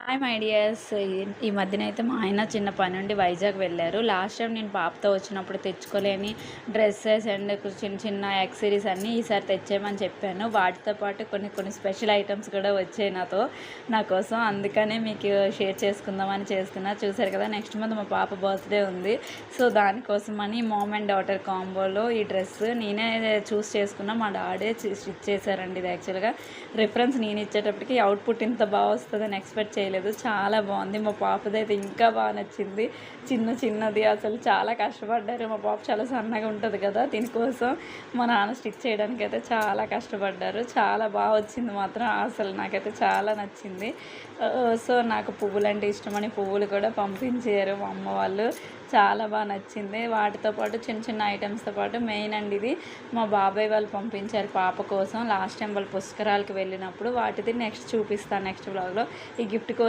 Hi my dears. ఈ మధ్యన అయితే మా ఆయన చిన్న పని నుండి వైజాగ్ వెళ్ళారు. లాస్ట్ టైం నేను పాపతో వచ్చినప్పుడు తెచ్చుకోలేని డ్రెస్సెస్ అండ్ చిన్న చిన్న యాక్సెసరీస్ అన్నీ ఈసారి తెచ్చేయమని చెప్పాను. వాటితో పాటు కొన్ని స్పెషల్ ఐటమ్స్ కూడా వచ్చాయి నా కోసం. అందుకనే మీకు షేర్ చేసుకుందామని చేస్తున్నా. చూసారు కదా, నెక్స్ట్ మంత్ మా పాప బర్త్డే ఉంది. సో దానికోసమని మామ్ అండ్ డాటర్ కాంబోలో ఈ డ్రెస్ నేనే చూస్ చేసుకున్నా. మా డాడే స్టిచ్ చేశారండి. ఇది యాక్చువల్గా రిఫరెన్స్ నేను ఇచ్చేటప్పటికి అవుట్పుట్ ఇంత బాగా వస్తుందని ఎక్స్పెక్ట్ చేయలేదు. చాలా బాగుంది. మా పాపదైతే ఇంకా బాగా నచ్చింది. చిన్నది అసలు చాలా కష్టపడ్డారు. మా పాప చాలా సన్నగా ఉంటుంది కదా, దీనికోసం మా నాన్న స్టిచ్ చేయడానికి అయితే చాలా కష్టపడ్డారు. చాలా బాగా వచ్చింది మాత్రం. అసలు నాకైతే చాలా నచ్చింది. సో నాకు పువ్వులు అంటే ఇష్టమని పువ్వులు కూడా పంపించారు మా అమ్మ వాళ్ళు. చాలా బాగా నచ్చింది. వాటితో పాటు చిన్న ఐటమ్స్తో పాటు మెయిన్ అండి, ఇది మా బాబాయ్ వాళ్ళు పంపించారు పాప కోసం. లాస్ట్ టైం వాళ్ళు పుష్కరాలకి వెళ్ళినప్పుడు వాటిది నెక్స్ట్ చూపిస్తాను నెక్స్ట్ వ్లాగ్లో. ఈ గిఫ్ట్